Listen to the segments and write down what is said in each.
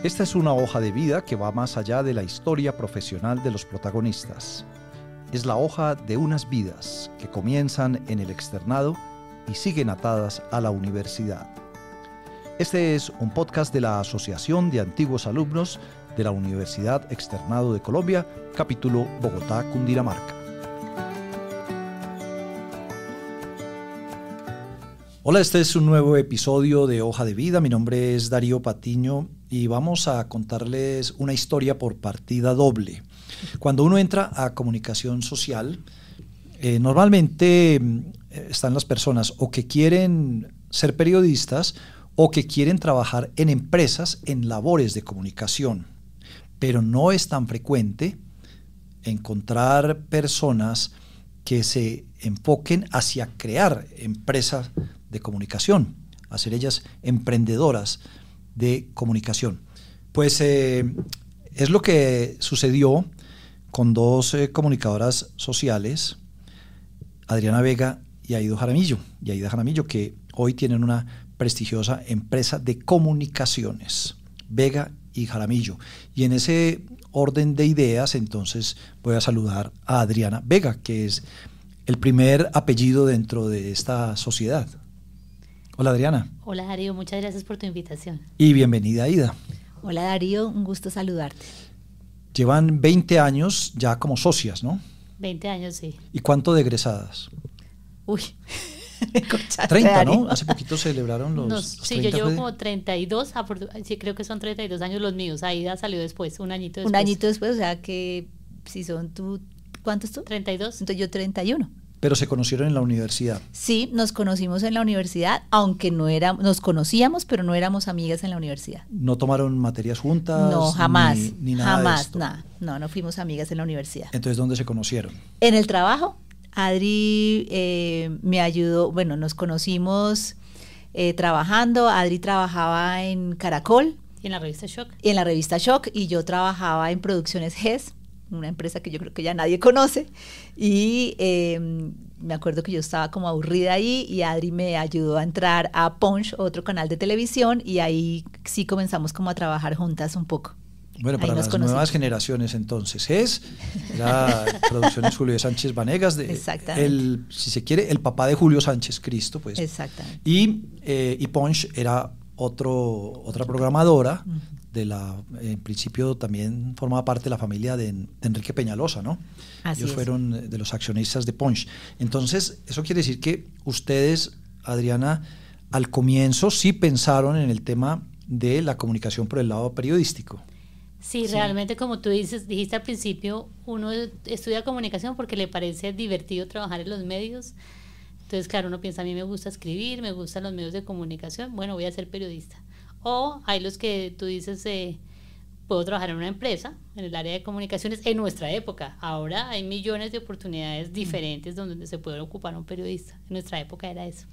Esta es una hoja de vida que va más allá de la historia profesional de los protagonistas. Es la hoja de unas vidas que comienzan en el externado y siguen atadas a la universidad. Este es un podcast de la Asociación de Antiguos Alumnos de la Universidad Externado de Colombia, capítulo Bogotá, Cundinamarca. Hola, este es un nuevo episodio de Hoja de Vida. Mi nombre es Darío Patiño y vamos a contarles una historia por partida doble. Cuando uno entra a comunicación social, normalmente están las personas o que quieren ser periodistas o que quieren trabajar en empresas en labores de comunicación, pero no es tan frecuente encontrar personas que se enfoquen hacia crear empresas de comunicación, hacer ellas emprendedoras de comunicación. Pues es lo que sucedió con dos comunicadoras sociales, Adriana Vega y Aida Jaramillo, que hoy tienen una prestigiosa empresa de comunicaciones, Vega y Jaramillo. Y en ese orden de ideas, entonces voy a saludar a Adriana Vega, que es el primer apellido dentro de esta sociedad. Hola, Adriana. Hola, Darío, muchas gracias por tu invitación. Y bienvenida, Aida. Hola, Darío, un gusto saludarte. Llevan 20 años ya como socias, ¿no? 20 años, sí. ¿Y cuánto de egresadas? Uy, 30, ¿no? Hace poquito celebraron los sí, 30. Yo llevo como 32, sí, creo que son 32 años los míos. Aida salió después, un añito después. Un añito después, o sea que si son tú, ¿cuántos tú? 32. Entonces yo 31. Pero se conocieron en la universidad. Sí, nos conocimos en la universidad, aunque nos conocíamos, pero no éramos amigas en la universidad. ¿No tomaron materias juntas? No, jamás. Ni nada jamás, de esto. nada. No fuimos amigas en la universidad. Entonces, ¿dónde se conocieron? En el trabajo. Adri me ayudó, bueno, nos conocimos trabajando. Adri trabajaba en Caracol. Y en la revista Shock. Y en la revista Shock, y yo trabajaba en Producciones GES, una empresa que yo creo que ya nadie conoce, y me acuerdo que yo estaba como aburrida ahí y Adri me ayudó a entrar a Punch, otro canal de televisión, y ahí sí comenzamos como a trabajar juntas un poco. Bueno, para las nuevas generaciones entonces era Producciones Julio Sánchez Vanegas, si se quiere, el papá de Julio Sánchez Cristo, pues. Exactamente. Y Punch era otra programadora en principio también formaba parte de la familia de Enrique Peñalosa, ¿no? Ellos fueron de los accionistas de Punch. Entonces, eso quiere decir que ustedes, Adriana, al comienzo sí pensaron en el tema de la comunicación por el lado periodístico. Sí, realmente, como tú dijiste al principio, uno estudia comunicación porque le parece divertido trabajar en los medios. Entonces, claro, uno piensa, a mí me gusta escribir, me gustan los medios de comunicación, bueno, voy a ser periodista. O hay los que tú dices, puedo trabajar en una empresa, en el área de comunicaciones, en nuestra época. Ahora hay millones de oportunidades diferentes donde se puede ocupar un periodista. En nuestra época era eso.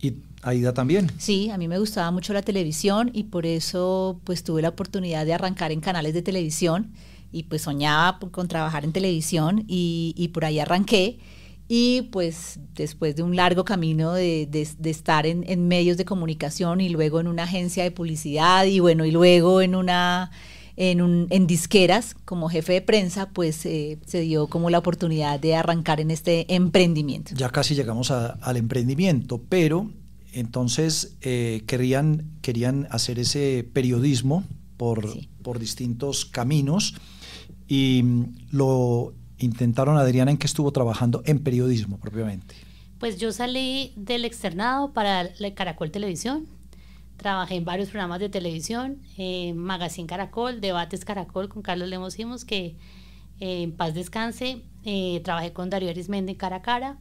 ¿Y Aida también? Sí, a mí me gustaba mucho la televisión y por eso pues tuve la oportunidad de arrancar en canales de televisión y pues soñaba con trabajar en televisión y por ahí arranqué. Y pues después de un largo camino de estar en medios de comunicación y luego en una agencia de publicidad y bueno, y luego en disqueras como jefe de prensa, pues se dio como la oportunidad de arrancar en este emprendimiento. Ya casi llegamos al emprendimiento, pero entonces querían hacer ese periodismo por distintos caminos y lo intentaron. Adriana, ¿en qué estuvo trabajando en periodismo propiamente? Pues yo salí del externado para Caracol Televisión. Trabajé en varios programas de televisión, Magazine Caracol, Debates Caracol con Carlos Lemos Simos, que en paz descanse. Trabajé con Darío Arismendi en Cara a Cara.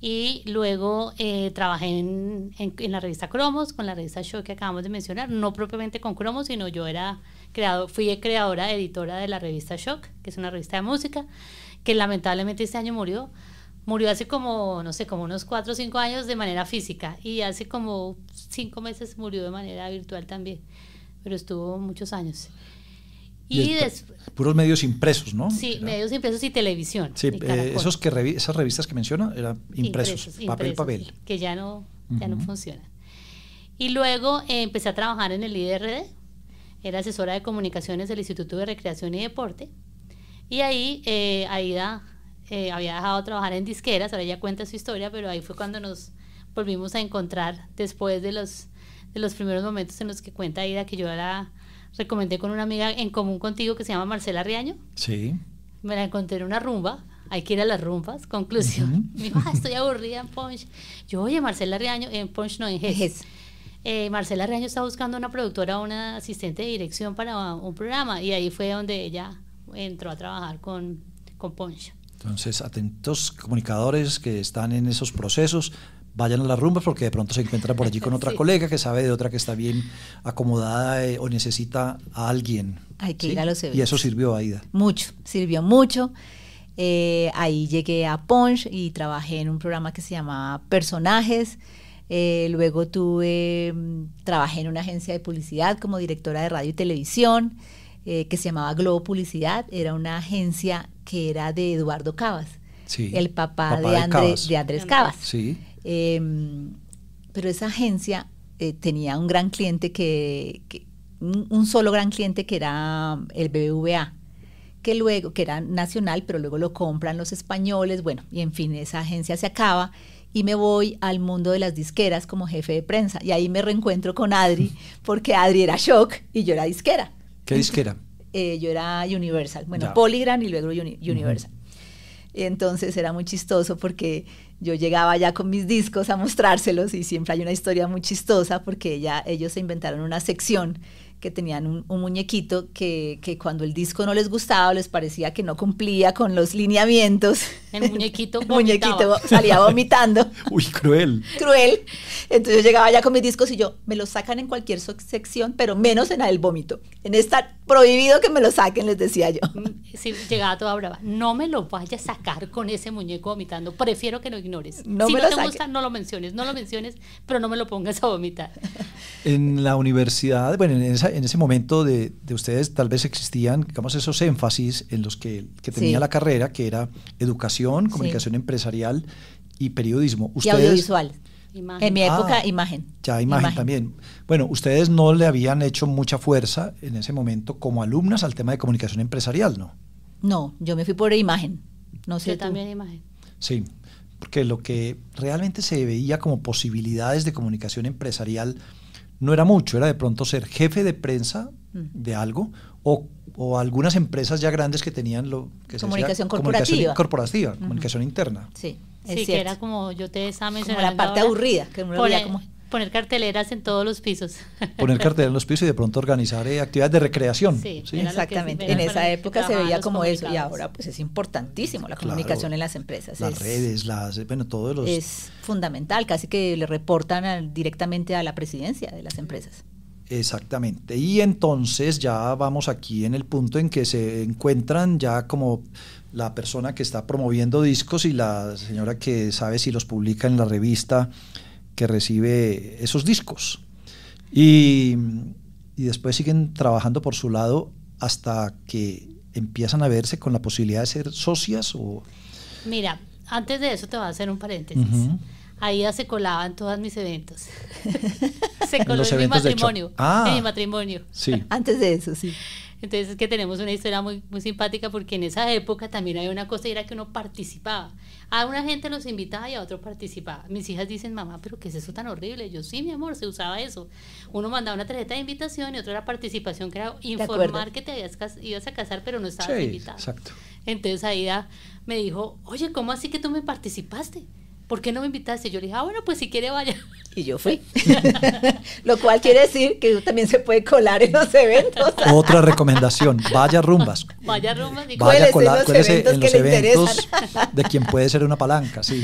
Y luego trabajé en la revista Cromos, con la revista Shock que acabamos de mencionar, no propiamente con Cromos, sino yo fui creadora, editora de la revista Shock, que es una revista de música, que lamentablemente este año murió hace como, no sé, como unos 4 o 5 años de manera física, y hace como 5 meses murió de manera virtual también, pero estuvo muchos años. Y puros medios impresos, ¿no? Sí, medios impresos y televisión. Sí, esas revistas que menciona eran impresos, papel. Sí, que ya no funcionan. Y luego empecé a trabajar en el IDRD, era asesora de comunicaciones del Instituto de Recreación y Deporte. Y ahí Aida había dejado de trabajar en disqueras, ahora ella cuenta su historia, pero ahí fue cuando nos volvimos a encontrar después de los primeros momentos en los que cuenta Aida, que yo la recomendé con una amiga en común contigo que se llama Marcela Riaño. Sí. Me la encontré en una rumba, hay que ir a las rumbas, conclusión. Me dijo, estoy aburrida en Punch. Yo, oye, Marcela Riaño, en Punch no, en GES. Marcela Riaño está buscando una productora, una asistente de dirección para un programa, y ahí fue donde ella entró a trabajar con Punch. Entonces, atentos comunicadores que están en esos procesos, vayan a las rumbas porque de pronto se encuentran por allí con otra colega que sabe de otra que está bien acomodada o necesita a alguien. Hay que ir a los eventos. Y eso sirvió a Aida. Mucho, sirvió mucho. Ahí llegué a Punch y trabajé en un programa que se llamaba Personajes. Luego trabajé en una agencia de publicidad como directora de radio y televisión que se llamaba Globo Publicidad. Era una agencia que era de Eduardo Cabas, sí, el papá de Andrés Cabas. Sí. Pero esa agencia tenía un gran cliente un solo gran cliente que era el BBVA, que era nacional, pero luego lo compran los españoles, bueno, y en fin, esa agencia se acaba y me voy al mundo de las disqueras como jefe de prensa, y ahí me reencuentro con Adri, porque Adri era Shock y yo era disquera. ¿Qué disquera? Yo era Universal, bueno, ya. Polygram y luego Universal. Entonces era muy chistoso porque yo llegaba ya con mis discos a mostrárselos, y siempre hay una historia muy chistosa porque ellos se inventaron una sección que tenían un muñequito que cuando el disco no les gustaba, les parecía que no cumplía con los lineamientos. El muñequito salía vomitando. Uy, cruel. Cruel. Entonces yo llegaba ya con mis discos y me los sacan en cualquier sección, pero menos en la del vómito. En esta, prohibido que me lo saquen, les decía yo. Sí, llegaba toda brava. No me lo vayas a sacar con ese muñeco vomitando. Prefiero que lo ignores. Si no te gusta, no lo menciones, pero no me lo pongas a vomitar. En la universidad, bueno, en ese momento de ustedes tal vez existían, digamos, esos énfasis en los que tenía sí. la carrera, que era educación, comunicación empresarial y periodismo. Y audiovisual. Imagen. En mi época, imagen. Ya, imagen también. Bueno, ustedes no le habían hecho mucha fuerza en ese momento como alumnas al tema de comunicación empresarial, ¿no? No, yo me fui por imagen. No sé yo tú. También imagen. Sí, porque lo que realmente se veía como posibilidades de comunicación empresarial no era mucho, era de pronto ser jefe de prensa de algo o algunas empresas ya grandes que tenían lo que comunicación se corporativa. Comunicación interna. Sí, sí, que era como yo te estaba mencionando. Como la parte aburrida, que uno veía como poner carteleras en todos los pisos. Poner carteleras en los pisos y de pronto organizar actividades de recreación. Sí, ¿sí? Exactamente. En esa época se veía como eso, y ahora pues es importantísimo la comunicación en las empresas. Las redes, todos los... Es fundamental, casi que le reportan directamente a la presidencia de las empresas. Exactamente. Y entonces ya vamos aquí en el punto en que se encuentran ya como la persona que está promoviendo discos y la señora que sabe si los publica en la revista que recibe esos discos. Y después siguen trabajando por su lado hasta que empiezan a verse con la posibilidad de ser socias o... Mira, antes de eso te voy a hacer un paréntesis. Aida se colaba en todos mis eventos. Se coló en mi matrimonio. En mi matrimonio. Sí. Antes de eso, sí. Entonces es que tenemos una historia muy, muy simpática porque en esa época también había una cosa y era que uno participaba. A una gente los invitaba y a otro participaba. Mis hijas dicen, mamá, ¿pero qué es eso tan horrible? Yo, sí, mi amor, se usaba eso. Uno mandaba una tarjeta de invitación y otra era participación, que era informar que te ibas a casar, pero no estabas invitada. Exacto. Entonces Aida me dijo, oye, ¿cómo así que tú me participaste? ¿Por qué no me invitaste? Yo le dije, bueno, pues si quiere vaya. Y yo fui. Lo cual quiere decir que también se puede colar en los eventos. Otra recomendación, vaya rumbas. Vaya rumbas. Y cuélese en los eventos de quien puede ser una palanca, sí.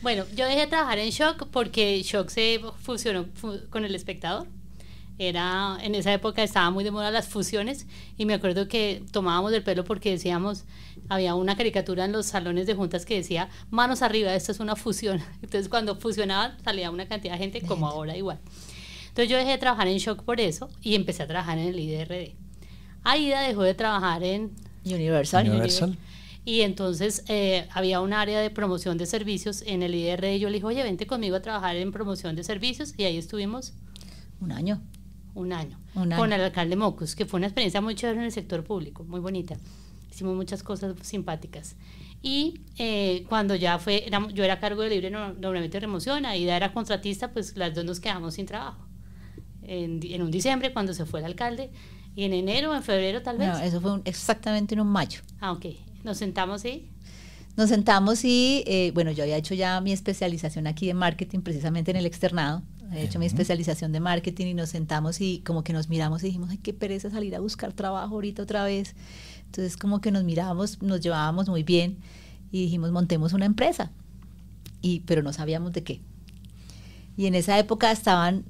Bueno, yo dejé de trabajar en Shock porque Shock se fusionó con El Espectador. En esa época estaba muy de moda las fusiones y me acuerdo que tomábamos del pelo porque decíamos, había una caricatura en los salones de juntas que decía, manos arriba, esto es una fusión. Entonces cuando fusionaban salía una cantidad de gente como ahora igual. Entonces yo dejé de trabajar en Shock por eso y empecé a trabajar en el IDRD. Aida dejó de trabajar en Universal. Y entonces había un área de promoción de servicios en el IDRD y yo le dije, oye, vente conmigo a trabajar en promoción de servicios y ahí estuvimos un año. Un año. Un año. Con el alcalde Mocus, que fue una experiencia muy chévere en el sector público, muy bonita. Hicimos muchas cosas simpáticas. Y cuando ya yo era a cargo de libre nombramiento y remoción, Aida era contratista, pues las dos nos quedamos sin trabajo. En un diciembre, cuando se fue el alcalde, y en enero, en febrero tal vez. No, eso fue exactamente en un mayo. Ah, ok. Nos sentamos y... Nos sentamos y, bueno, yo había hecho ya mi especialización aquí de marketing, precisamente en el externado. He hecho mi especialización de marketing y nos sentamos y como que nos miramos y dijimos, ay, qué pereza salir a buscar trabajo ahorita otra vez. Entonces como que nos mirábamos, nos llevábamos muy bien y dijimos, montemos una empresa, pero no sabíamos de qué. Y en esa época estaban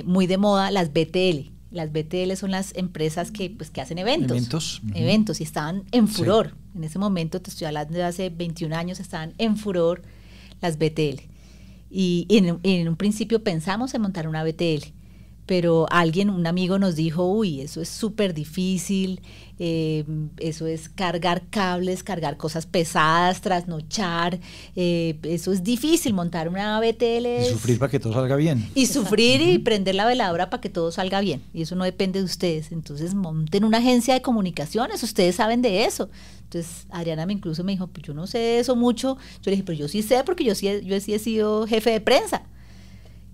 muy de moda las BTL. Las BTL son las empresas que hacen eventos. Eventos, y estaban en furor. Sí. En ese momento, te estoy hablando de hace 21 años, estaban en furor las BTL. Y en un principio pensamos en montar una BTL, pero un amigo nos dijo, uy, eso es súper difícil, eso es cargar cables, cargar cosas pesadas, trasnochar, eso es difícil, montar una BTL. Y sufrir para que todo salga bien. Y sufrir y prender la veladora para que todo salga bien, y eso no depende de ustedes. Entonces monten una agencia de comunicaciones, ustedes saben de eso. Entonces Adriana incluso me dijo, pues yo no sé de eso mucho. Yo le dije, pero yo sí sé, porque yo sí he sido jefe de prensa.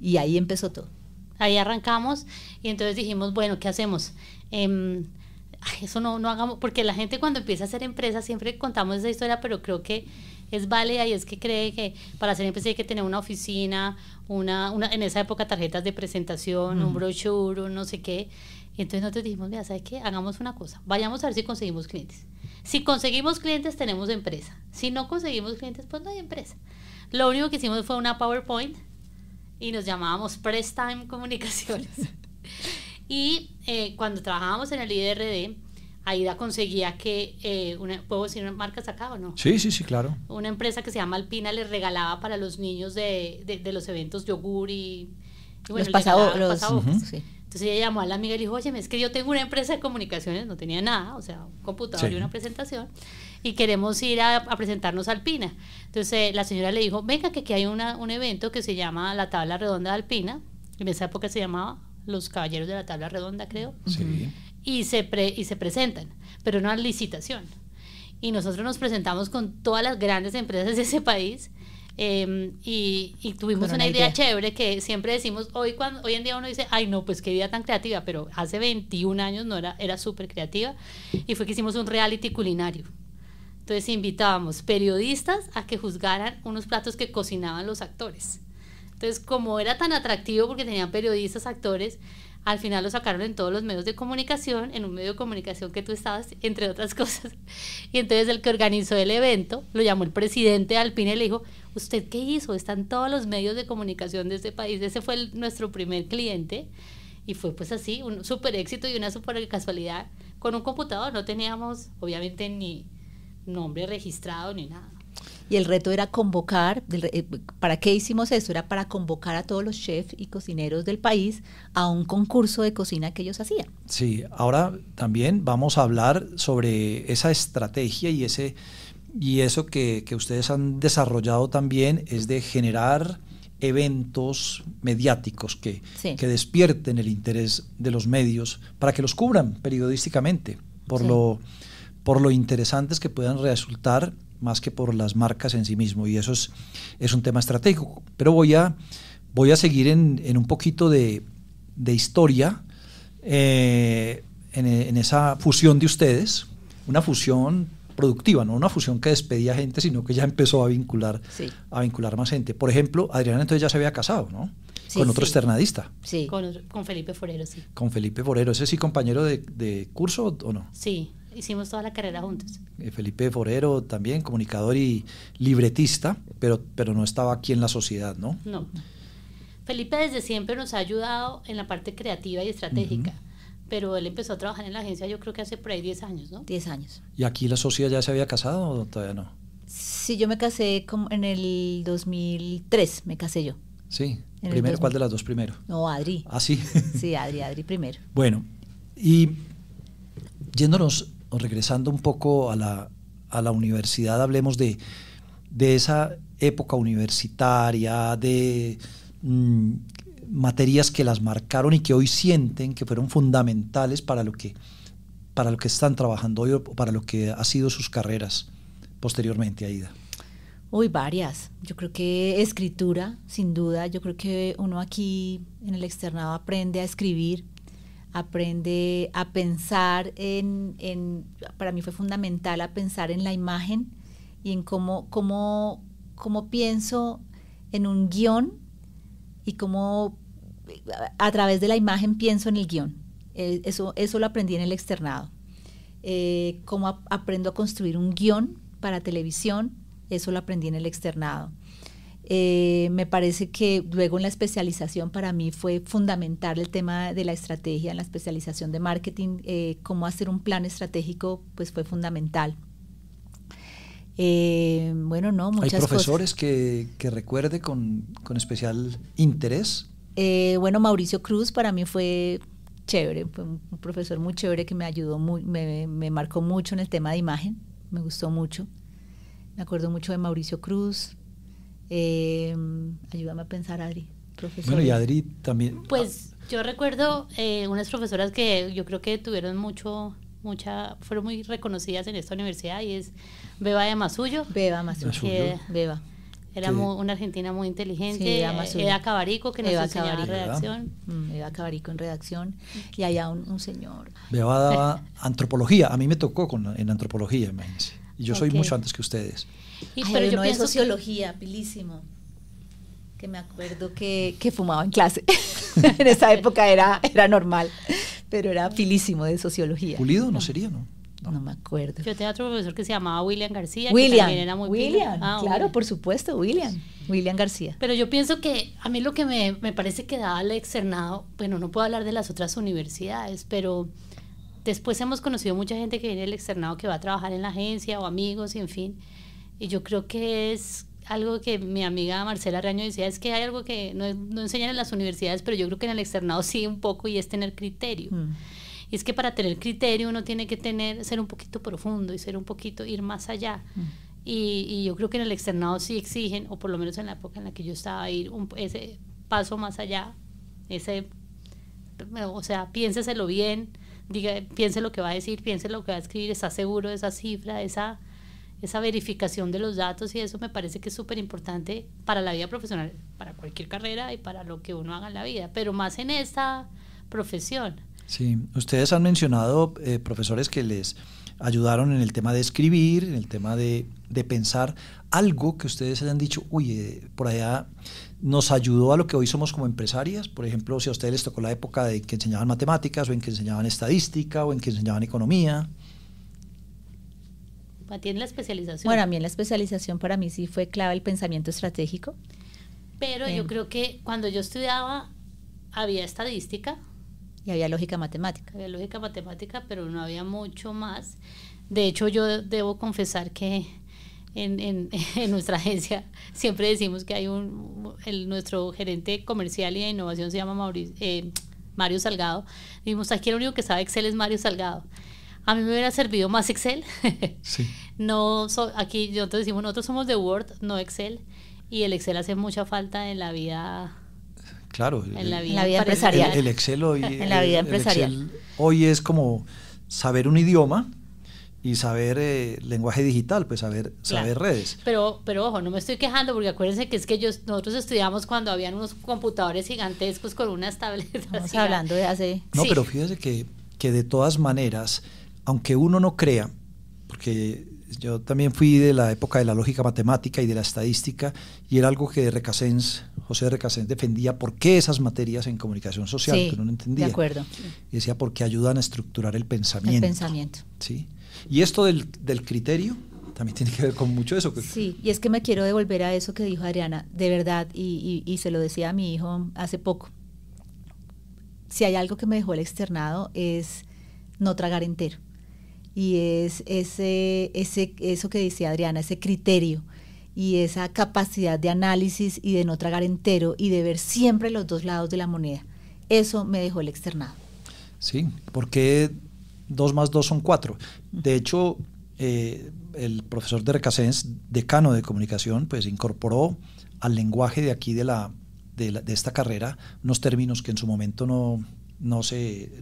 Y ahí empezó todo. Ahí arrancamos y entonces dijimos, bueno, ¿qué hacemos? Eso no hagamos, porque la gente cuando empieza a hacer empresas, siempre contamos esa historia, pero creo que es válida, y es que cree que para hacer empresa hay que tener una oficina, en esa época tarjetas de presentación, un brochure, un no sé qué. Y entonces nosotros dijimos, mira, ¿sabes qué? Hagamos una cosa, vayamos a ver si conseguimos clientes. Si conseguimos clientes, tenemos empresa. Si no conseguimos clientes, pues no hay empresa. Lo único que hicimos fue una PowerPoint y nos llamábamos Press Time Comunicaciones. Y cuando trabajábamos en el IDRD, Aida conseguía que, ¿puedo decir marcas acá o no? Sí, claro. Una empresa que se llama Alpina les regalaba para los niños de los eventos yogur y bueno, los pasabocas. Sí. Entonces ella llamó a la amiga y le dijo, oye, es que yo tengo una empresa de comunicaciones, no tenía nada, o sea, un computador y una presentación, y queremos ir a presentarnos a Alpina. Entonces la señora le dijo, venga, que aquí hay un evento que se llama la Tabla Redonda de Alpina, en esa época se llamaba Los Caballeros de la Tabla Redonda, creo, y se presentan, pero no a licitación. Y nosotros nos presentamos con todas las grandes empresas de ese país, y tuvimos una idea chévere que siempre decimos, hoy en día uno dice, ay no, pues qué idea tan creativa, pero hace 21 años era súper creativa, y fue que hicimos un reality culinario. Entonces invitábamos periodistas a que juzgaran unos platos que cocinaban los actores. Entonces, como era tan atractivo porque tenían periodistas, actores, al final lo sacaron en todos los medios de comunicación, en un medio de comunicación que tú estabas, entre otras cosas. Y entonces el que organizó el evento lo llamó el presidente de Alpina y le dijo, ¿usted qué hizo? Están todos los medios de comunicación de este país. Ese fue nuestro primer cliente. Y fue pues así, un súper éxito y una súper casualidad. Con un computador no teníamos, obviamente, ni nombre registrado ni nada. Y el reto era convocar, ¿para qué hicimos eso? Era para convocar a todos los chefs y cocineros del país a un concurso de cocina que ellos hacían. Sí, ahora también vamos a hablar sobre esa estrategia y eso que ustedes han desarrollado también, es de generar eventos mediáticos que despierten el interés de los medios para que los cubran periodísticamente por lo interesantes que puedan resultar, más que por las marcas en sí mismo, y eso es un tema estratégico. Pero voy a seguir en un poquito de historia en esa fusión de ustedes, una fusión productiva, no una fusión que despedía gente, sino que ya empezó a vincular más gente. Por ejemplo, Adriana entonces ya se había casado, ¿no? Con otro externadista. Sí. Con Felipe Forero, sí. Con Felipe Forero, ¿ese sí compañero de curso o no? Sí. Hicimos toda la carrera juntos. Felipe Forero también, comunicador y libretista, pero no estaba aquí en la sociedad, ¿no? No. Felipe desde siempre nos ha ayudado en la parte creativa y estratégica, pero él empezó a trabajar en la agencia yo creo que hace por ahí 10 años, ¿no? 10 años. ¿Y aquí la sociedad ya se había casado o todavía no? Sí, yo me casé en el 2003, me casé yo. Sí, primero, ¿cuál de las dos primero? No, Adri. Ah, sí. Sí, Adri primero. Bueno, y yéndonos o regresando un poco a la universidad, hablemos de esa época universitaria, de materias que las marcaron y que hoy sienten que fueron fundamentales para lo que están trabajando hoy o para lo que ha sido sus carreras posteriormente, Aida? Uy, varias. Yo creo que escritura, sin duda. Yo creo que uno aquí en el externado aprende a escribir, aprende a pensar para mí fue fundamental a pensar en la imagen y en cómo pienso en un guión y cómo a través de la imagen pienso en el guión. Eso lo aprendí en el externado. Cómo aprendo a construir un guión para televisión, eso lo aprendí en el externado. Me parece que luego en la especialización para mí fue fundamental el tema de la estrategia, en la especialización de marketing, cómo hacer un plan estratégico, pues fue fundamental. Bueno, no, muchas cosas. ¿Hay profesores que recuerde con especial interés? Bueno, Mauricio Cruz para mí fue chévere, fue un profesor muy chévere que me ayudó, me marcó mucho en el tema de imagen, me gustó mucho. Me acuerdo mucho de Mauricio Cruz. Ayúdame a pensar, Adri. Profesor. Bueno, y Adri también. Pues yo recuerdo unas profesoras que yo creo que tuvieron fueron muy reconocidas en esta universidad, y es Beba de Masullo. Beba Masullo. Beba. Era una argentina muy inteligente. Sí, Eda Cabarico, que nos enseñaba redacción. Eda Cabarico en redacción. Y allá un señor. Beba daba antropología. A mí me tocó en antropología, imagínense. Y yo soy mucho antes que ustedes. Pero yo pienso de sociología, pilísimo. Que me acuerdo que fumaba en clase. En esa época era normal, pero era pilísimo de sociología. ¿Pulido no sería, no? No me acuerdo. Yo tenía otro profesor que se llamaba William García. William, que también era muy claro, William. Por supuesto, William García. Pero yo pienso que a mí lo que me parece que daba el externado, bueno, no puedo hablar de las otras universidades, pero después hemos conocido mucha gente que viene del externado que va a trabajar en la agencia o amigos y en fin. Y yo creo que es algo que mi amiga Marcela Reaño decía, es que hay algo que no enseñan en las universidades, pero yo creo que en el externado sí un poco, y es tener criterio. Y es que para tener criterio uno tiene que ser un poquito profundo y ir más allá. Y yo creo que en el externado sí exigen, o por lo menos en la época en la que yo estaba, ir ese paso más allá, o sea, piénseselo bien, piense lo que va a decir, piense lo que va a escribir, está seguro de esa cifra, esa verificación de los datos, y eso me parece que es súper importante para la vida profesional, para cualquier carrera y para lo que uno haga en la vida, pero más en esta profesión. Sí, ustedes han mencionado profesores que les ayudaron en el tema de escribir, en el tema de pensar, algo que ustedes hayan dicho, por allá nos ayudó a lo que hoy somos como empresarias. Por ejemplo, si a ustedes les tocó la época de que enseñaban matemáticas, o en que enseñaban estadística, o en que enseñaban economía. ¿A ti en la especialización? Bueno, a mí en la especialización para mí sí fue clave el pensamiento estratégico. Pero yo creo que cuando yo estudiaba había estadística. Y había lógica matemática. Había lógica matemática, pero no había mucho más. De hecho, yo debo confesar que en nuestra agencia siempre decimos que hay nuestro gerente comercial y de innovación se llama Mario Salgado. Dijimos, aquí el único que sabe Excel es Mario Salgado. A mí me hubiera servido más Excel. Sí. Aquí nosotros decimos, nosotros somos de Word, no Excel, y el Excel hace mucha falta en la vida. Claro, en la vida empresarial. El Excel hoy, en la vida empresarial. El Excel hoy es como saber un idioma y saber lenguaje digital, pues saber redes. Pero ojo, no me estoy quejando, porque acuérdense que es que nosotros estudiamos cuando habían unos computadores gigantescos con unas tabletas. Estamos hablando de hace... No, sí. Pero fíjese que de todas maneras, aunque uno no crea, porque yo también fui de la época de la lógica matemática y de la estadística, y era algo que José Recasens defendía, por qué esas materias en comunicación social, sí, que uno no entendía. De acuerdo. Y decía, porque ayudan a estructurar el pensamiento. El pensamiento. Sí. Y esto del criterio también tiene que ver con mucho eso. Sí, y es que me quiero devolver a eso que dijo Adriana, de verdad, y se lo decía a mi hijo hace poco. Si hay algo que me dejó el externado es no tragar entero. Y es eso que decía Adriana, ese criterio y esa capacidad de análisis y de no tragar entero y de ver siempre los dos lados de la moneda. Eso me dejó el externado. Sí, porque 2 más 2 son 4. De hecho, el profesor de Recasens, decano de comunicación, pues incorporó al lenguaje de aquí de la de esta carrera, unos términos que en su momento no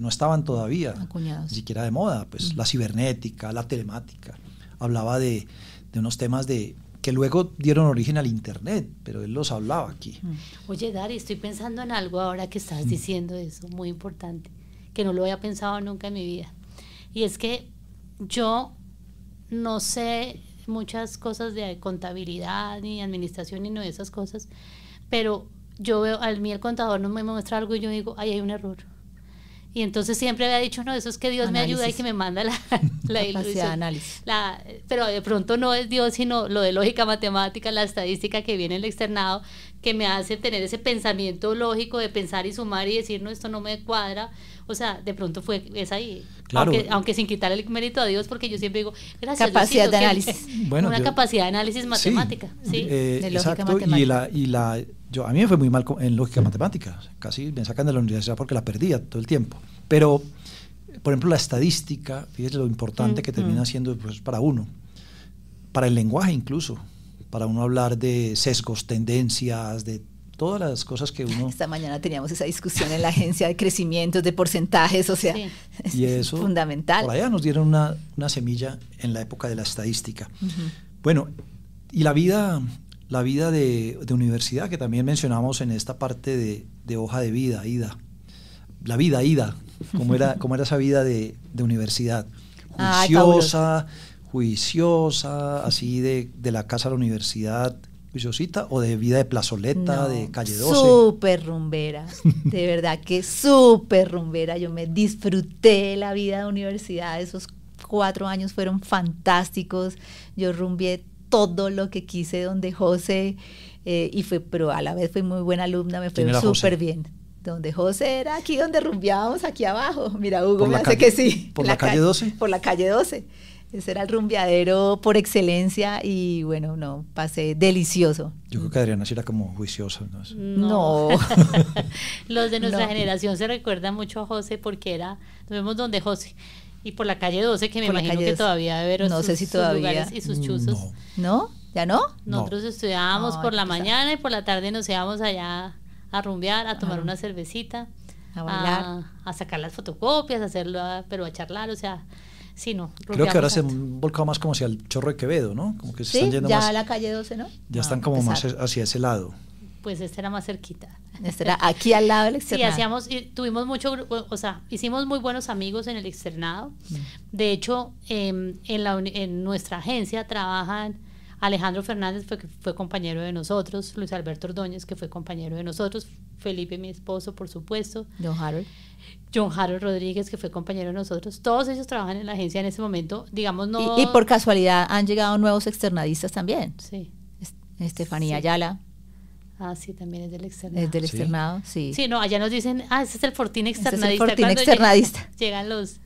estaban todavía, acuñados, ni siquiera de moda, pues la cibernética, la telemática. Hablaba de unos temas que luego dieron origen al Internet, pero él los hablaba aquí. Oye, Dari, estoy pensando en algo ahora que estás diciendo eso, muy importante, que no lo había pensado nunca en mi vida. Y es que yo no sé muchas cosas de contabilidad, ni administración, ni no de esas cosas, pero yo veo, a mí el contador no me muestra algo y yo digo, ahí hay un error. Y entonces siempre había dicho, no, eso es que Dios me ayuda y que me manda la capacidad de análisis. Pero de pronto no es Dios, sino lo de lógica matemática, la estadística que viene en el externado, que me hace tener ese pensamiento lógico de pensar y sumar y decir, no, esto no me cuadra. O sea, de pronto es ahí. Claro. Aunque sin quitar el mérito a Dios, porque yo siempre digo, gracias. Capacidad de análisis. Una capacidad de análisis matemática. Sí, de lógica exacto, matemática. A mí me fue muy mal en lógica matemática, casi me sacan de la universidad porque la perdía todo el tiempo. Pero, por ejemplo, la estadística, fíjese lo importante que termina siendo pues, para uno, para el lenguaje incluso, para uno hablar de sesgos, tendencias, de todas las cosas que uno... Esta mañana teníamos esa discusión en la agencia de crecimientos, de porcentajes, o sea, y eso, es fundamental. Por allá nos dieron una semilla en la época de la estadística. Bueno, y la vida de universidad, que también mencionamos en esta parte de hoja de vida, Ida. La vida, Ida, cómo era esa vida de universidad. Juiciosa, así de la casa a la universidad, juiciosita, o de vida de plazoleta, de calle 12. Súper rumbera, de verdad que súper rumbera. Yo me disfruté la vida de universidad, esos 4 años fueron fantásticos. Yo rumbié todo lo que quise donde José, pero a la vez fui muy buena alumna, me fue súper bien. Donde José era aquí donde rumbeábamos, aquí abajo. Mira, Hugo me hace que sí. ¿Por la calle 12? Por la calle 12. Ese era el rumbeadero por excelencia y bueno, no, pasé delicioso. Yo creo que Adriana sí era como juiciosa. No. Los de nuestra generación se recuerdan mucho a José porque nos vemos donde José. Y por la calle 12, que me imagino que todavía debe haber sus lugares y sus chuzos. ¿No? ¿Ya no? Nosotros estudiábamos por la mañana y por la tarde nos íbamos allá a rumbear, a tomar una cervecita, a bailar, a sacar las fotocopias, pero a charlar, o sea, sí, no. Creo que ahora se han volcado más como hacia el Chorro de Quevedo, ¿no? Como que se están yendo ya más, a la calle 12, ¿no? Ya están como más hacia ese lado. Pues este era más cerquita. Este era aquí al lado del externado. Sí, hicimos muy buenos amigos en el externado. De hecho, en nuestra agencia trabajan Alejandro Fernández, que fue compañero de nosotros, Luis Alberto Ordóñez, que fue compañero de nosotros, Felipe, mi esposo, por supuesto, John Harold Rodríguez, que fue compañero de nosotros. Todos ellos trabajan en la agencia en ese momento, digamos, no... Y por casualidad han llegado nuevos externadistas también. Sí. Estefanía Ayala. Sí, también es del externado. Es del externado, sí. Sí, no, allá nos dicen, ese es el Fortín externadista. Ese es el Fortín externadista. Llegan los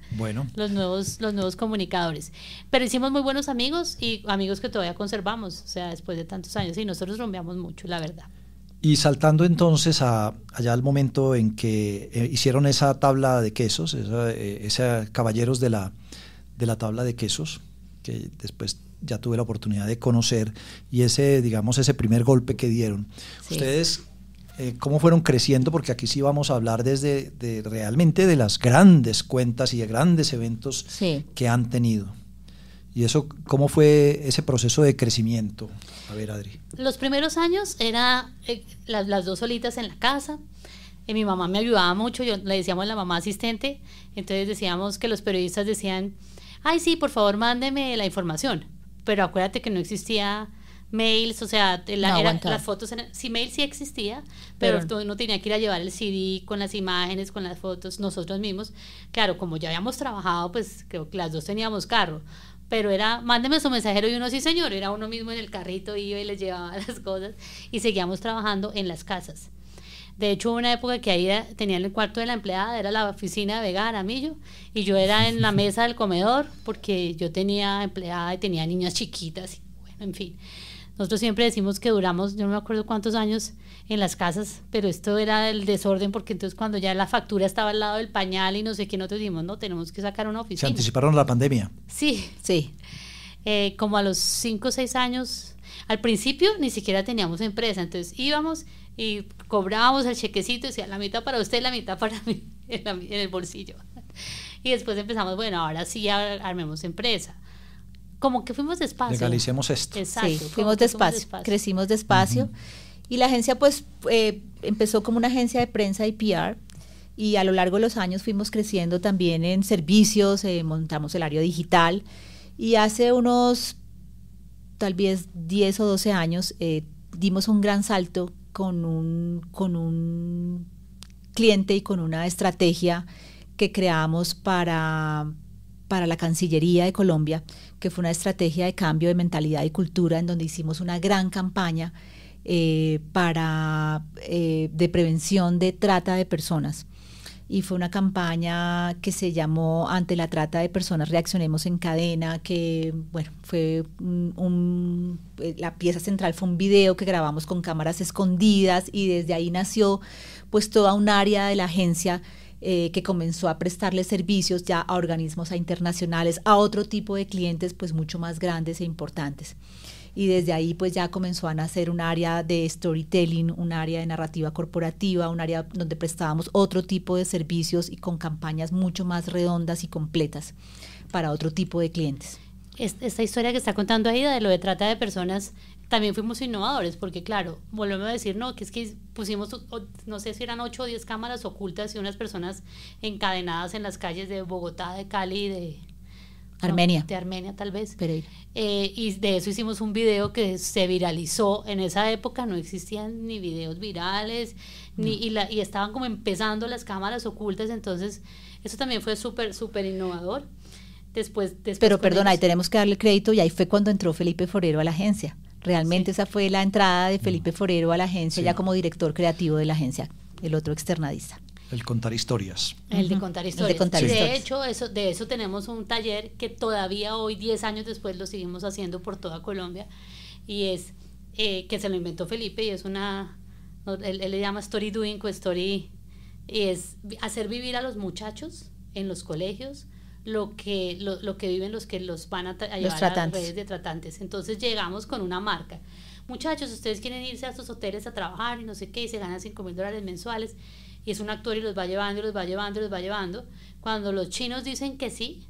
nuevos comunicadores. Pero hicimos muy buenos amigos y amigos que todavía conservamos, o sea, después de tantos años. Y nosotros rumbeamos mucho, la verdad. Y saltando entonces allá al momento en que hicieron esa tabla de quesos, esa caballeros de la tabla de quesos, que después ya tuve la oportunidad de conocer, y ese primer golpe que dieron. Sí. Ustedes, ¿cómo fueron creciendo? Porque aquí sí vamos a hablar realmente de las grandes cuentas y de grandes eventos que han tenido. ¿Y eso cómo fue ese proceso de crecimiento? A ver, Adri. Los primeros años era las dos solitas en la casa. Mi mamá me ayudaba mucho, le decíamos la mamá asistente, entonces decíamos que los periodistas decían, ay sí, por favor mándeme la información. Pero acuérdate que no existía mails, o sea, las fotos, mail sí existía, pero uno tenía que ir a llevar el CD con las imágenes, con las fotos, nosotros mismos. Claro, como ya habíamos trabajado, pues creo que las dos teníamos carro, pero era, mándeme su mensajero, y uno, sí señor, era uno mismo en el carrito, iba y les llevaba las cosas, y seguíamos trabajando en las casas. De hecho, hubo una época que ahí tenía el cuarto de la empleada, era la oficina de Vega Aramillo, y yo era en la mesa del comedor, porque yo tenía empleada y tenía niñas chiquitas, y bueno, en fin. Nosotros siempre decimos que duramos, yo no me acuerdo cuántos años en las casas, pero esto era el desorden, porque entonces cuando ya la factura estaba al lado del pañal y no sé qué, nosotros dijimos, no, tenemos que sacar una oficina. ¿Se anticiparon a la pandemia? Sí. Como a los 5 o 6 años. Al principio ni siquiera teníamos empresa, entonces íbamos y cobrábamos el chequecito y decía la mitad para usted, la mitad para mí en el bolsillo. Y después empezamos, bueno, ahora sí armemos empresa. Como que fuimos despacio. Legalicemos esto. Exacto. Sí, fuimos despacio, crecimos despacio. Y la agencia pues empezó como una agencia de prensa y PR, y a lo largo de los años fuimos creciendo también en servicios, montamos el área digital, y hace unos tal vez 10 o 12 años dimos un gran salto con un cliente y con una estrategia que creamos para la Cancillería de Colombia, que fue una estrategia de cambio de mentalidad y cultura, en donde hicimos una gran campaña de prevención de trata de personas. Y fue una campaña que se llamó Ante la trata de personas, reaccionemos en cadena, que bueno, fue la pieza central fue un video que grabamos con cámaras escondidas, y desde ahí nació pues toda un área de la agencia que comenzó a prestarle servicios ya a organismos internacionales, a otro tipo de clientes pues mucho más grandes e importantes. Y desde ahí pues ya comenzó a nacer un área de storytelling, un área de narrativa corporativa, un área donde prestábamos otro tipo de servicios y con campañas mucho más redondas y completas para otro tipo de clientes. Esta historia que está contando Aida de lo de trata de personas, también fuimos innovadores, porque claro, volvemos a decir, no, que es que pusimos, no sé si eran 8 o 10 cámaras ocultas y unas personas encadenadas en las calles de Bogotá, de Cali, de Armenia. De Armenia tal vez. Pereira. Y de eso hicimos un video que se viralizó. En esa época no existían ni videos virales, y estaban como empezando las cámaras ocultas, entonces eso también fue súper innovador. Después Pero perdona, ahí tenemos que darle crédito, y ahí fue cuando entró Felipe Forero a la agencia. Realmente esa fue la entrada de Felipe Forero a la agencia, ya como director creativo de la agencia, el otro externadista. El contar historias. El de contar historias. El de contar historias. De hecho tenemos un taller que todavía hoy, 10 años después, lo seguimos haciendo por toda Colombia, y es que se lo inventó Felipe, y es él le llama Story Doing, Story, y es hacer vivir a los muchachos en los colegios lo que viven los que los van a llevar a las redes de tratantes. Entonces llegamos con una marca. Muchachos, ustedes quieren irse a sus hoteles a trabajar y no sé qué, y se ganan $5,000 mensuales, y es un actor y los va llevando y los va llevando y los va llevando. Cuando los chinos dicen que sí,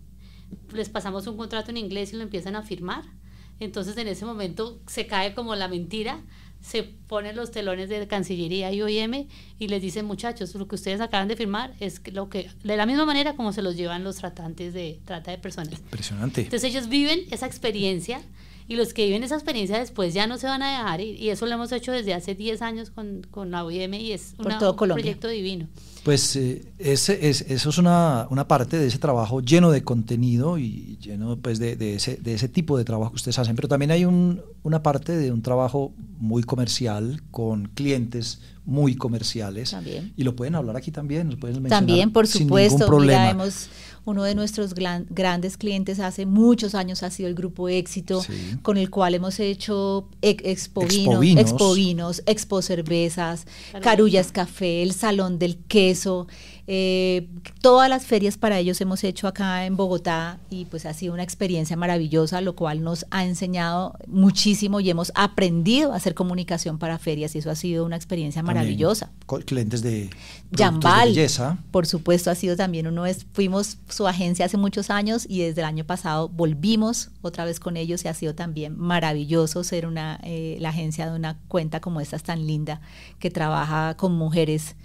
les pasamos un contrato en inglés y lo empiezan a firmar. Entonces en ese momento se cae como la mentira, se ponen los telones de Cancillería y OIM y les dicen, muchachos, lo que ustedes acaban de firmar es lo que, de la misma manera como se los llevan los tratantes de trata de personas. Impresionante. Entonces ellos viven esa experiencia, y los que viven esa experiencia después ya no se van a dejar ir, y eso lo hemos hecho desde hace 10 años con la OIM, y es un proyecto divino. Pues eso es una parte de ese trabajo lleno de contenido y lleno pues de ese tipo de trabajo que ustedes hacen, pero también hay una parte de un trabajo muy comercial con clientes muy comerciales. También. Y lo pueden hablar aquí también, lo pueden mencionar. También, por supuesto. Sin ningún problema. Mira, uno de nuestros grandes clientes hace muchos años ha sido el Grupo Éxito, sí, con el cual hemos hecho Expo Vinos, Expo Cervezas, Carullas Café, el Salón del Queso, todas las ferias para ellos hemos hecho acá en Bogotá, y pues ha sido una experiencia maravillosa, lo cual nos ha enseñado muchísimo y hemos aprendido a hacer comunicación para ferias, y eso ha sido una experiencia maravillosa. Clientes de Jambal, de belleza. Por supuesto, ha sido también fuimos su agencia hace muchos años, y desde el año pasado volvimos otra vez con ellos, y ha sido también maravilloso ser la agencia de una cuenta como esta tan linda, que trabaja con mujeres,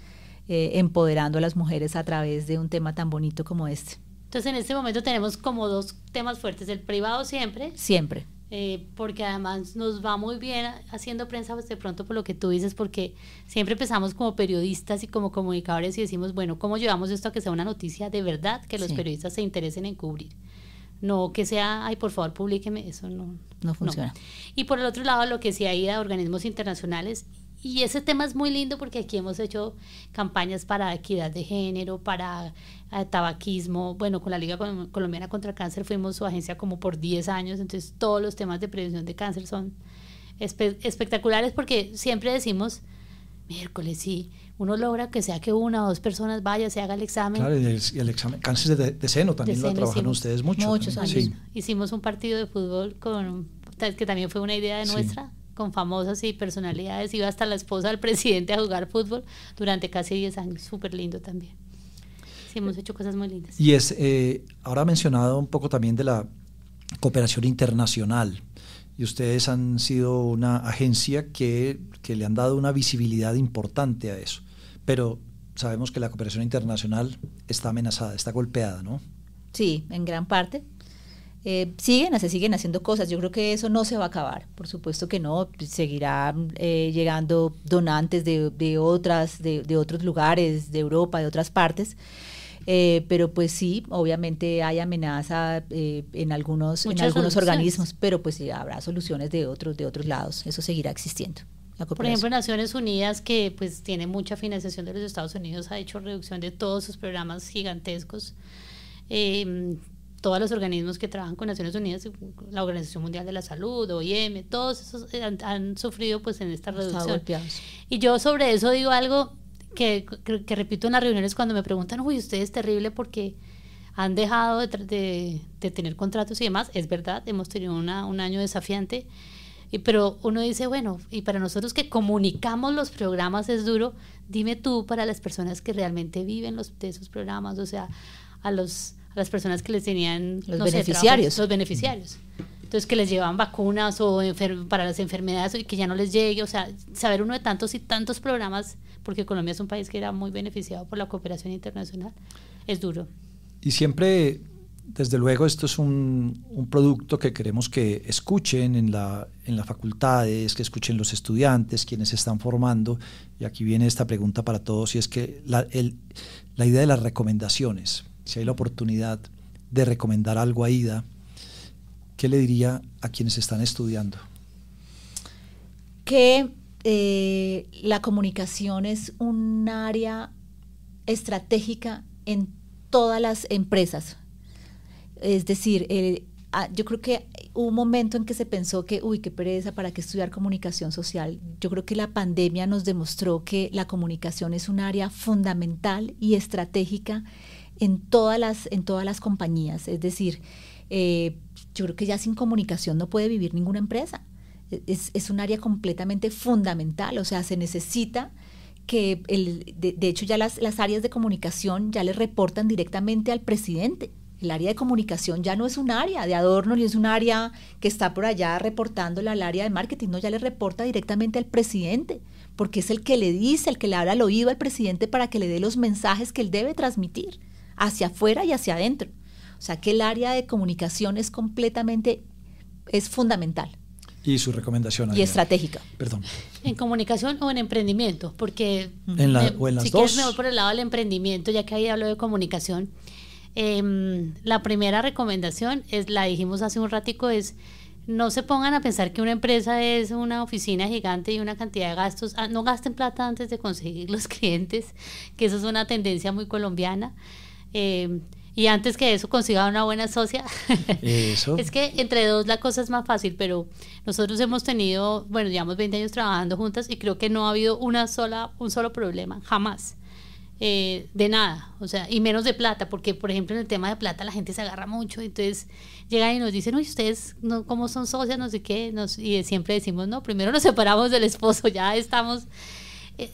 empoderando a las mujeres a través de un tema tan bonito como este. Entonces en este momento tenemos como 2 temas fuertes: el privado siempre, porque además nos va muy bien haciendo prensa, pues de pronto por lo que tú dices, porque siempre empezamos como periodistas y como comunicadores y decimos, bueno, ¿cómo llevamos esto a que sea una noticia de verdad, que los periodistas se interesen en cubrir? No que sea, ay, por favor, publíqueme, eso no funciona. No. Y por el otro lado, lo que sí hay de organismos internacionales, y ese tema es muy lindo porque aquí hemos hecho campañas para equidad de género, para tabaquismo. Bueno, con la Liga Colombiana contra el Cáncer fuimos su agencia como por 10 años, entonces todos los temas de prevención de cáncer son espectaculares, porque siempre decimos, miércoles, sí, uno logra que sea que 1 o 2 personas vaya, se haga el examen. Claro, y el examen, cáncer de seno también lo trabajan ustedes mucho. Muchos años. Sí. Hicimos un partido de fútbol que también fue una idea de nuestra, con famosas y personalidades. Iba hasta la esposa del presidente a jugar fútbol durante casi 10 años. Súper lindo también. Sí, hemos hecho cosas muy lindas. Y ahora ha mencionado un poco también de la cooperación internacional. Y ustedes han sido una agencia que le han dado una visibilidad importante a eso. Pero sabemos que la cooperación internacional está amenazada, está golpeada, ¿no? Sí, en gran parte. Se siguen haciendo cosas. Yo creo que eso no se va a acabar. Por supuesto que no. Seguirán llegando donantes de otros lugares, de Europa, de otras partes. Pero pues sí, obviamente hay amenaza en algunos organismos, pero pues sí, habrá soluciones de otros lados. Eso seguirá existiendo. Por ejemplo, Naciones Unidas, que pues tiene mucha financiación de los Estados Unidos, ha hecho reducción de todos sus programas gigantescos. Todos los organismos que trabajan con Naciones Unidas, la Organización Mundial de la Salud, OIM, todos esos han sufrido pues en esta reducción. Y yo sobre eso digo algo que repito en las reuniones cuando me preguntan, uy, usted es terrible porque han dejado de tener contratos y demás. Es verdad, hemos tenido un año desafiante, pero uno dice, bueno, y para nosotros que comunicamos los programas es duro. Dime tú, para las personas que realmente viven de esos programas, o sea, a las personas que les tenían los beneficiarios. Los beneficiarios. Entonces, que les llevan vacunas o para las enfermedades y que ya no les llegue. O sea, saber uno de tantos y tantos programas, porque Colombia es un país que era muy beneficiado por la cooperación internacional, es duro. Y siempre, desde luego, esto es un producto que queremos que escuchen en las facultades, que escuchen los estudiantes, quienes se están formando. Y aquí viene esta pregunta para todos, y es que la idea de las recomendaciones. Si hay la oportunidad de recomendar algo a Ida, ¿qué le diría a quienes están estudiando? Que la comunicación es un área estratégica en todas las empresas. Es decir, yo creo que hubo un momento en que se pensó que, uy, qué pereza, ¿para qué estudiar comunicación social? Yo creo que la pandemia nos demostró que la comunicación es un área fundamental y estratégica en todas las compañías. Es decir, yo creo que ya sin comunicación no puede vivir ninguna empresa. Es un área completamente fundamental. O sea, se necesita que, de hecho, ya las áreas de comunicación ya le reportan directamente al presidente. El área de comunicación ya no es un área de adorno, ni es un área que está por allá reportándole al área de marketing, no, ya le reporta directamente al presidente, porque es el que le dice, el que le habla al oído al presidente para que le dé los mensajes que él debe transmitir hacia afuera y hacia adentro. O sea que el área de comunicación es fundamental. Y su recomendación. Y estratégica. Perdón. En comunicación o en emprendimiento, porque o en las si dos. quieres me voy por el lado del emprendimiento, ya que ahí hablo de comunicación. La primera recomendación, la dijimos hace un ratico, es no se pongan a pensar que una empresa es una oficina gigante y una cantidad de gastos. No gasten plata antes de conseguir los clientes, que eso es una tendencia muy colombiana. Y antes que eso consiga una buena socia. Eso. Es que entre dos la cosa es más fácil, pero nosotros hemos tenido, bueno, llevamos 20 años trabajando juntas y creo que no ha habido un solo problema, jamás. De nada, o sea, y menos de plata, porque por ejemplo en el tema de plata la gente se agarra mucho, entonces llegan y nos dicen, uy, ustedes no, ¿cómo son socias? No sé qué, y siempre decimos, no, primero nos separamos del esposo, ya estamos...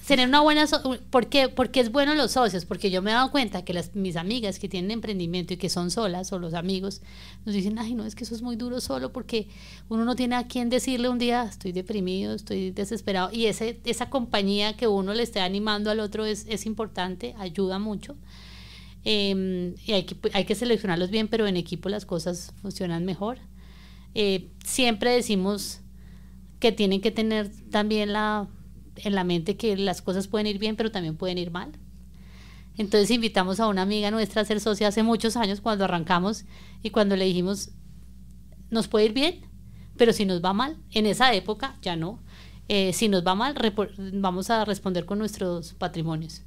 tener una buena porque es bueno los socios, porque yo me he dado cuenta que mis amigas que tienen emprendimiento y que son solas, o los amigos nos dicen, ay no, es que eso es muy duro solo, porque uno no tiene a quién decirle un día estoy deprimido, estoy desesperado, y esa compañía que uno le esté animando al otro es importante, ayuda mucho. Y hay que seleccionarlos bien, pero en equipo las cosas funcionan mejor. Siempre decimos que tienen que tener también en la mente que las cosas pueden ir bien, pero también pueden ir mal. Entonces invitamos a una amiga nuestra a ser socia hace muchos años cuando arrancamos, y cuando le dijimos, nos puede ir bien, pero si nos va mal, en esa época ya no, si nos va mal, vamos a responder con nuestros patrimonios.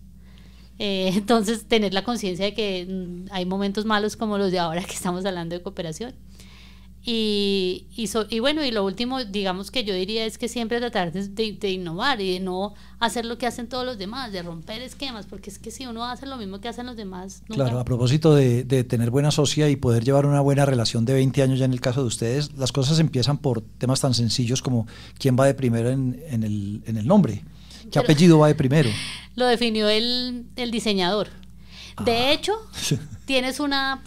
Entonces tener la conciencia de que hay momentos malos como los de ahora que estamos hablando de cooperación. Y bueno, y lo último, digamos que yo diría es que siempre tratar de innovar y de no hacer lo que hacen todos los demás, de romper esquemas, porque es que si uno hace lo mismo que hacen los demás... Nunca... Claro, a propósito de tener buena socia y poder llevar una buena relación de 20 años ya en el caso de ustedes, las cosas empiezan por temas tan sencillos como quién va de primero en el nombre, qué apellido va de primero. Lo definió el diseñador. De hecho, tienes una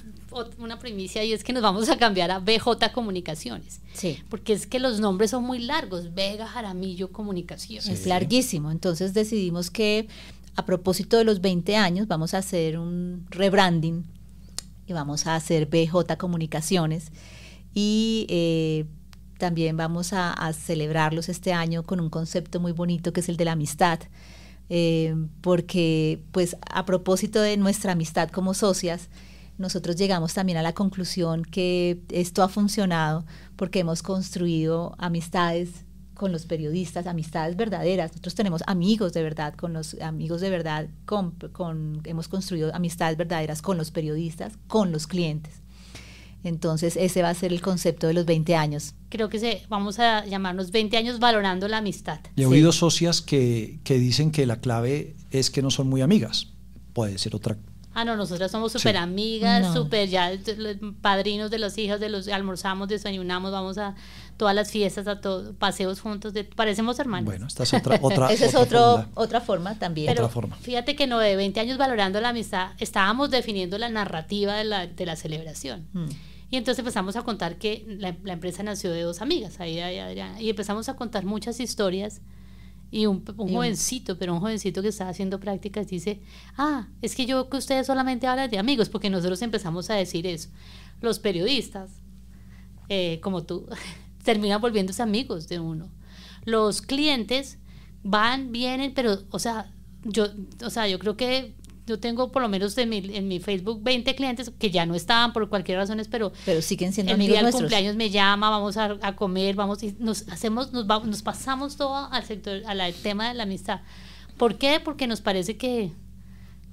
primicia y es que nos vamos a cambiar a BJ Comunicaciones. Sí. Porque es que los nombres son muy largos. Vega Jaramillo Comunicaciones. Sí. Es larguísimo. Entonces decidimos que a propósito de los 20 años vamos a hacer un rebranding y vamos a hacer BJ Comunicaciones y también vamos a celebrarlos este año con un concepto muy bonito que es el de la amistad. Porque pues a propósito de nuestra amistad como socias, nosotros llegamos también a la conclusión que esto ha funcionado porque hemos construido amistades con los periodistas, amistades verdaderas. Nosotros tenemos amigos de verdad, con los amigos de verdad, hemos construido amistades verdaderas con los periodistas, con los clientes. Entonces ese va a ser el concepto de los 20 años. Creo que vamos a llamarnos 20 años valorando la amistad. Y he oído socias que dicen que la clave es que no son muy amigas. Puede ser otra. No, nosotras somos súper amigas, súper ya padrinos de los hijos, almorzamos, desayunamos, vamos a todas las fiestas, a paseos juntos, parecemos hermanos. Bueno, esta es otra esa es otra forma también. Pero otra forma. Fíjate que no, de 20 años valorando la amistad, estábamos definiendo la narrativa de la celebración. Y entonces empezamos a contar que la empresa nació de dos amigas, Aida y Adriana, y empezamos a contar muchas historias. Y un jovencito que estaba haciendo prácticas dice, es que yo que ustedes solamente hablan de amigos, porque nosotros empezamos a decir eso. Los periodistas, como tú, terminan volviéndose amigos de uno. Los clientes vienen, pero, yo creo que yo tengo por lo menos en mi Facebook 20 clientes que ya no estaban por cualquier razón, pero siguen siendo amigos nuestros. El día del cumpleaños me llama, vamos a comer, y nos pasamos todo al tema de la amistad. ¿Por qué? Porque nos parece que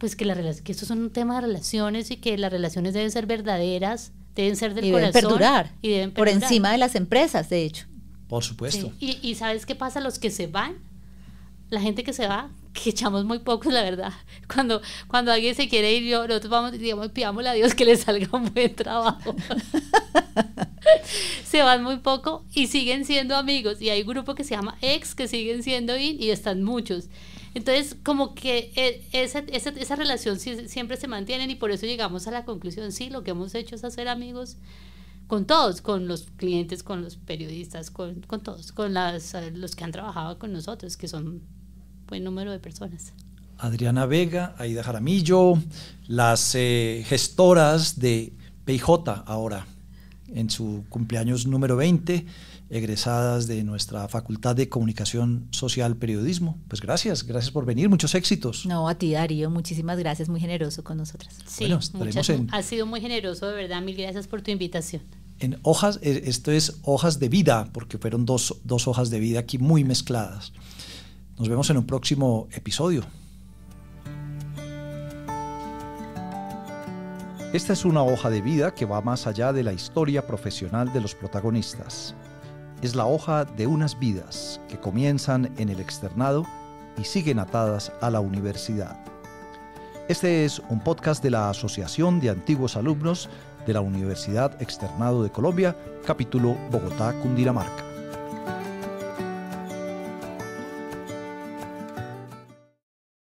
esto es un tema de relaciones y que las relaciones deben ser verdaderas, deben ser del corazón. Y deben perdurar por encima de las empresas, de hecho. Por supuesto. Sí. Y ¿sabes qué pasa? Los que se van, la gente que se va, que echamos muy pocos, la verdad. Cuando alguien se quiere ir, nosotros vamos, digamos, pidámosle a Dios que le salga un buen trabajo. Se van muy poco y siguen siendo amigos. Y hay un grupo que se llama Ex, que siguen siendo IN, y están muchos. Entonces, como que esa relación siempre se mantiene, y por eso llegamos a la conclusión, sí, lo que hemos hecho es hacer amigos con todos, con los clientes, con los periodistas, con todos, con los que han trabajado con nosotros, que son buen número de personas. Adriana Vega, Aida Jaramillo, las gestoras de PIJ ahora, en su cumpleaños número 20, egresadas de nuestra Facultad de Comunicación Social Periodismo. Pues gracias por venir, muchos éxitos. No, a ti, Darío, muchísimas gracias, muy generoso con nosotras. Sí, ha sido muy generoso, de verdad, mil gracias por tu invitación. En hojas, esto es hojas de vida, porque fueron dos hojas de vida aquí muy mezcladas. Nos vemos en un próximo episodio. Esta es una hoja de vida que va más allá de la historia profesional de los protagonistas. Es la hoja de unas vidas que comienzan en el externado y siguen atadas a la universidad. Este es un podcast de la Asociación de Antiguos Alumnos de la Universidad Externado de Colombia, capítulo Bogotá, Cundinamarca.